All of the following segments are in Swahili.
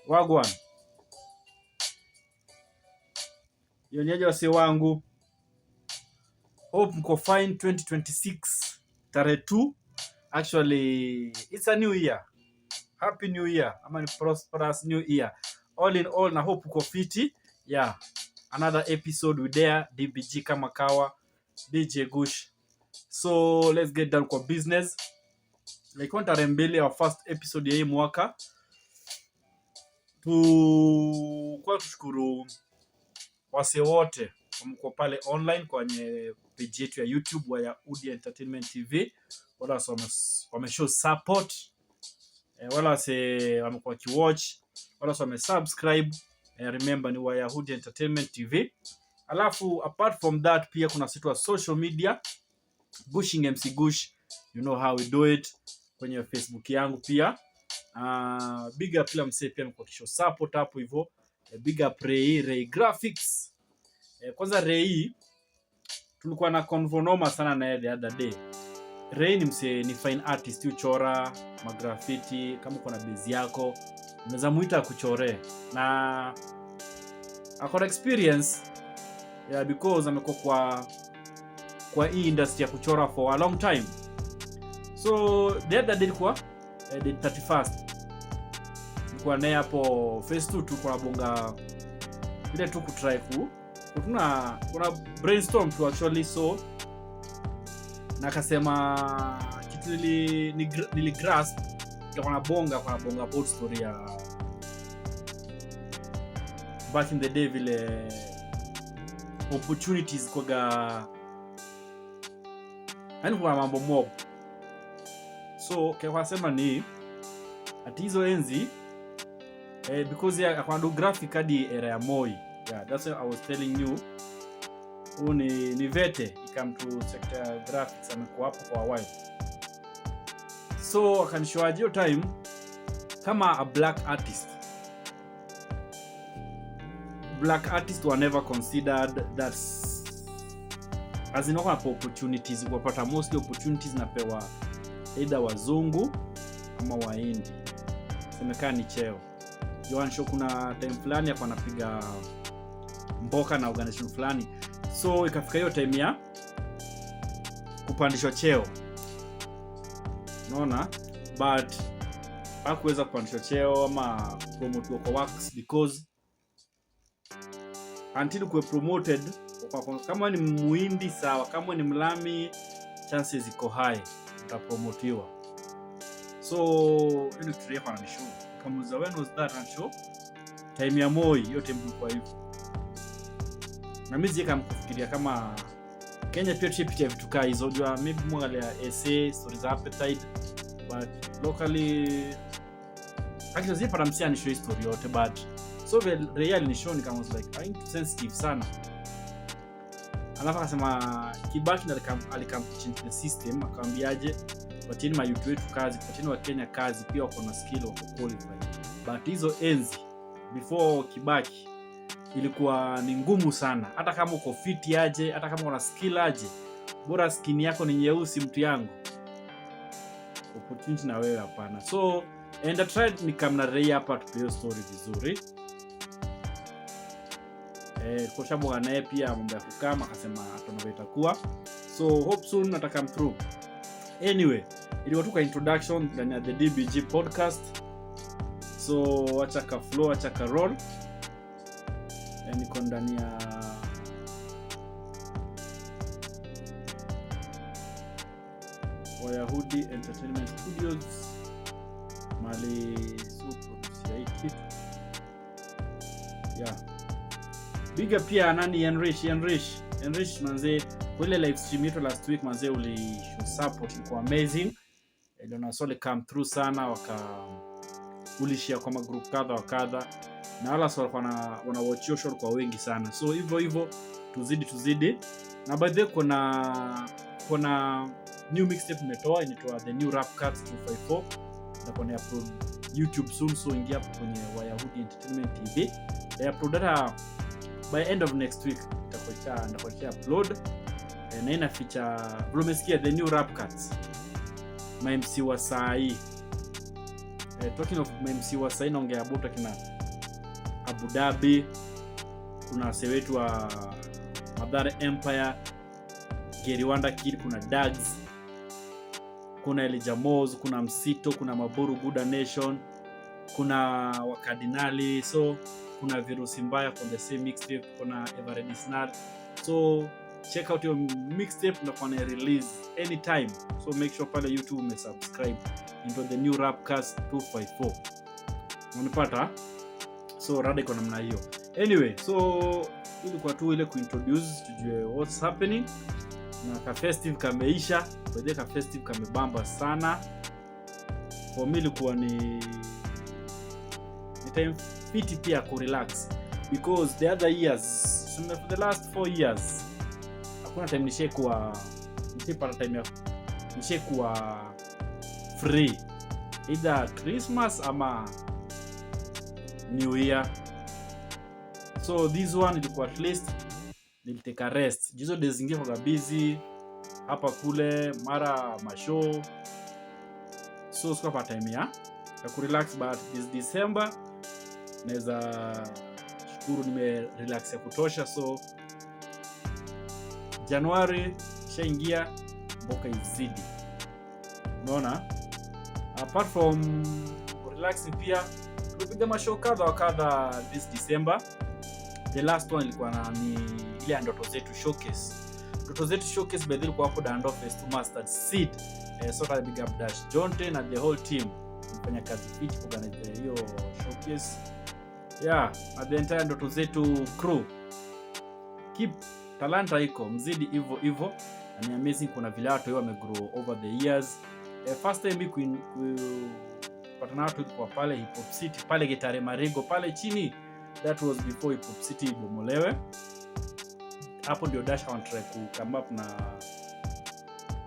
Wagwan. Yonyeje wase wangu. Hope mko fine 2026 tarehe 2. Actually, it's a new year. Happy New Year. Ama ni prosperous new year. All in all, na hope mko fiti. Yeah. Another episode with there DBG kama kawa, DJ Gush. So, let's get down kwa business. Like tarehe 2 our first episode ya hii mwaka. Kwa kushukuru wase wote mko pale online kwenye page yetu ya YouTube Wayahudi Entertainment TV. Wala wameshow support. Wala wase wamekuwa kiwatch. Wala wamesubscribe. Remember ni Wayahudi Entertainment TV. Alafu apart from that pia kuna situ wa social media. Gushing MC Gush. You know how we do it. Kwenye Facebook yangu pia. Big up pia msee pia mko kisho support hapo hivyo. Big up Ray Graphics. Kwanza Ray tulikuwa na convo sana na the other day. Ray ni fine artist, uchora magraffiti. Kama uko na base yako unaweza muita kuchore, na akona experience because amekuwa kwa hii industry ya kuchora for a long time. So the other day kwa the 31st nilikuwa naye hapo phase 2 tulikuwa nabonga ile tu kutry kuna brainstorm to actually. So na akasema kitu nili grasp kwa bonga about story ya back in the day, vile opportunities kwa kwa mambo mob. So kwa sema ni at hizo enzi because ya kwa do graphic hadi era ya Moi. Yeah, that's what I was telling you. Ni vete come to sector graphics amekuwa hapo for a while. So akanishoaje hiyo time kama a black artist were never considered. That's as in opportunities kupata mostly opportunities napewa either wazungu ama wahindi. Semekani cheo Joan Show kuna time fulani hapa anapiga mboka na organization fulani. So ikafika hiyo time ya kupandishwa cheo. Unaona? But hakuweza kupandishwa cheo ama promote kwa works because until kuwe promoted kama ni muhindi sawa, kama ni mlami chances ziko high utapromotiwa. So ile tulia kwa nisho kama za when was that show time ya Moi yote mlikuwa hivyo. Na mimi zika mkufikiria kama Kenya pia tupitia vitu kai hizo, jua maybe mwangalia essay stories appetite, but locally actually zipa ramsia ni show story yote, but so real ni show ni kama like I sensitive sana. Alafu akasema Kibaki alikam change the system, akamwambiaje pateni mayouth wetu kazi, pateni wa Kenya kazi, pia wako na skill, wako qualified. But hizo enzi before Kibaki ilikuwa ni ngumu sana. Hata kama uko fit aje, hata kama una skill aje, bora skin yako ni nyeusi mtu yangu, opportunity na wewe hapana. So and I tried nikamna Ray hapa tupe story vizuri. Kwa sababu naye pia mambo ya kukama akasema atanova itakuwa. So hope soon ata come through. Anyway, ilikuwa tu kwa introduction ndani ya the DBG podcast. So acha ka flow, acha ka roll. Niko ndani ya Wayahudi Entertainment Studios mali produce hii kitu. Yeah. Big up pia nani Enrich manze, wale live stream yetu last week manze uli show support, ilikuwa amazing. Ndio na sole come through sana, ulishia kwa group kadha na wala sio wana watch your show kwa wengi sana. So hivyo tuzidi. Na by the way kuna new mixtape umetoa, inaitwa The New Rap Cuts 254 na kuna upload YouTube soon, so ingia hapo kwenye Wayahudi Entertainment TV. Upload by end of next week nitakuachia upload. Na ina feature umesikia The New Rap Cuts, ma MC wa saa hii Talking of MC wa sasa inaongea about kina Abu Dhabi, kuna sewetu wa Madhare Empire, Gary Wanda Kid, kuna Dags, kuna Elijah Moz, kuna Msito, kuna Maboru Buddha Nation, kuna Wakardinali, so kuna Virusi Mbaya from the same mixtape, kuna Everready Snap. So check out your mixtape na kwa release anytime, so make sure pale YouTube umesubscribe into the new Rapcast 254, unanipata? So rada iko namna hiyo. Anyway, so ilikuwa tu ile kuintroduce tujue what's happening, na ka festive kameisha, baadaye ka festive kamebamba sana. For me ilikuwa ni time fiti pia ku relax, because the other years, for the last 4 years hakuna time nishekuwa free, either Christmas ama New Year. So this one ilikuwa at least niliteka rest. Jizo days zingine kwa busy hapa kule, mara mashow, so sikuwa pa time ya ku relax. But this December naweza shukuru nime relax ya kutosha. So January shaingia, mboka izidi, unaona. Apart from relaxing pia tulipiga mashow kadha this December. The last one ilikuwa ni ile Ndoto Zetu Showcase. Ndoto Zetu Showcase by the way kwa hapo Dando Fest to Mustard Seed. So I big up Dash Jonte na the whole team kufanya kazi fit kuorganize hiyo showcase. Yeah, at the entire Ndoto Zetu crew, keep talanta iko mzidi hivyo, and amazing. Kuna vile watu wao wamegrow over the years. First time patana watu kwa pale Hip Hop City pale Gitare Marigo pale chini, that was before Hip Hop City ibomolewe. Hapo ndio Dash on track ku come up na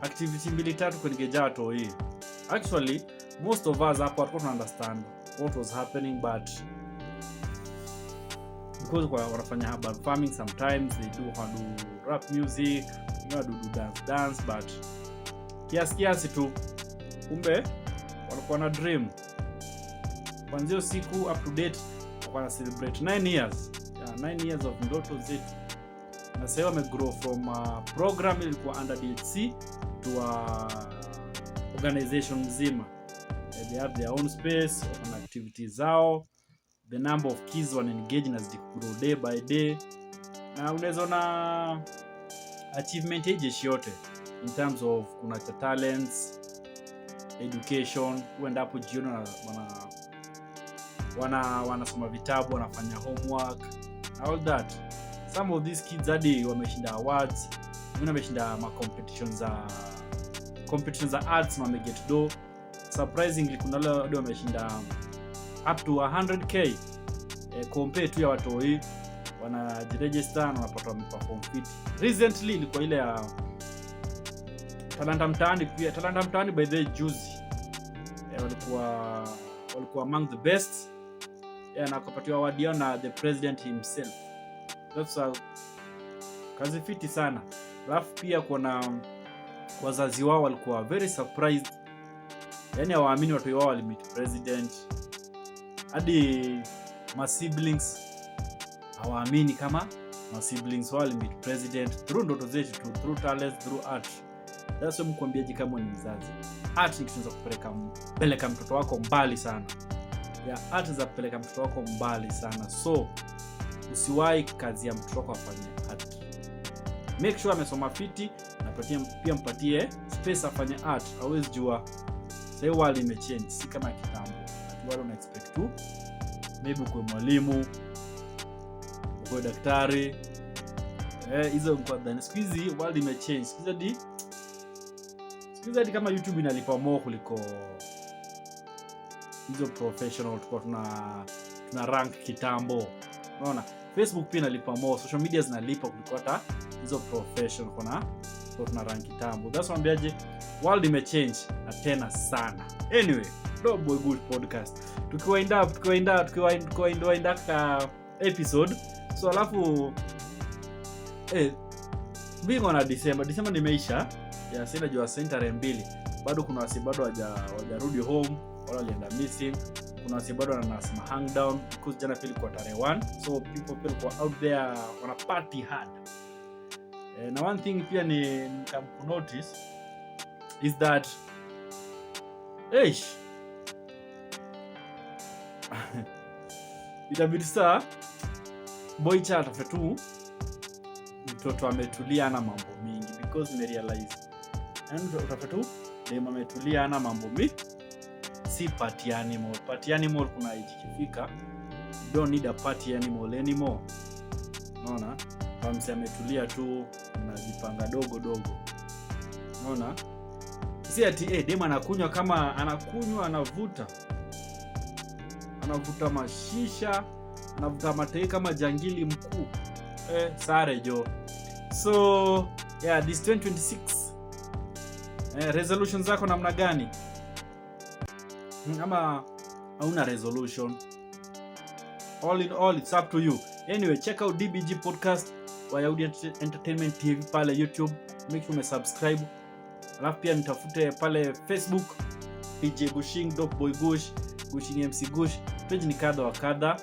activity 2-3 kwenye gejato hii. Actually most of us hapo don't understand what was happening, but because wanafanya urban farming, sometimes they do rap music, do dance, but kiasi tu, kumbe walikuwa na dream. Kwanza siku up to date wana celebrate 9 years. Yeah, 9 years of Ndoto Zetu. Na sasa wamegrow from a program ilikuwa under DHC to a organization nzima. They have their own space, own activities zao. The number of kids wana engage na grow day by day. Na unaweza na achievement age yote in terms of kuna talents, education, kuenda hapo jioni wanasoma vitabu, wanafanya homework, all that. Some of these kids hadi wameshinda awards, wengine wameshinda competitions za arts na wameget do. Surprisingly kuna wale wameshinda up to 100k compare tu ya watu hii wanajiregister na wanapata wameperform fit. Recently ilikuwa ile ya Talanta Mtaani by the juicy. Walikuwa among the best. Na wakapatiwa award yao na the president himself. That's kazi fiti sana. Alafu pia kuna wazazi wao walikuwa very surprised. Yani hawaamini watu wao walimit president. Hadi ma siblings hawaamini kama ma siblings wao walimit president through Ndoto Zetu, through talents, through art. That's why mkwambiaje kama ni mzazi, art ni kitu za kupeleka mtoto wako mbali sana. Art za kupeleka mtoto wako mbali sana. So usiwahi kazi ya mtoto wako afanye art. Make sure amesoma fiti na pia mpatie space afanye art. Always jua sasa wali imechange, si kama kitambo. Wale una expect tu maybe kwa mwalimu, kwa daktari, hizo kwa dhani. Siku hizi world imechange. Siku hizi kama YouTube inalipa more kuliko hizo professional tulikuwa tuna rank kitambo. Unaona? Facebook pia inalipa more, social media zinalipa kuliko hata hizo professional tuna rank kitambo. That's why ambiaje world imechange na tena sana. Anyway, Boy Good Podcast. Tukiwainda ka episode. So alafu being on December nimeisha. Sina jua tarehe 2. Bado kuna wasi bado hawajarudi home. wala walienda missing. Kuna wasi bado wanasema hang down because jana pili kwa tarehe 1, so people were out there wana party hard. Na one thing pia ni notice is that itabidi saa boy chat afetu mtoto ametulia ana mambo mingi, because me realize utafetu demo ametulia ana mambo mingi, si party animal. Party animal kuna ikifika, you don't need a party animal anymore. Unaona? Kama ametulia tu unajipanga dogo. Unaona? Si ati demo anakunywa, kama anakunywa anavuta mashisha, anavuta matei kama jangili mkuu. Sare jo. So yeah, this 2026 resolutions zako namna gani? Ama hauna resolution? All in all, it's up to you. Anyway, check out DBG podcast wa Audi Entertainment TV pale YouTube. Make sure subscribe. Alafu pia nitafute pale Facebook PJ Gushing, Dope Boy Gush, Gushing MC Gush. Page ni kadha wa kadha.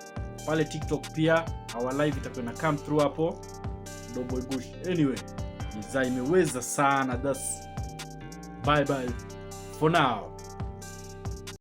Pale TikTok pia our live itakuwa na come through hapo, Dope Boy Gush. Anyway, imeweza sana. That's bye for now.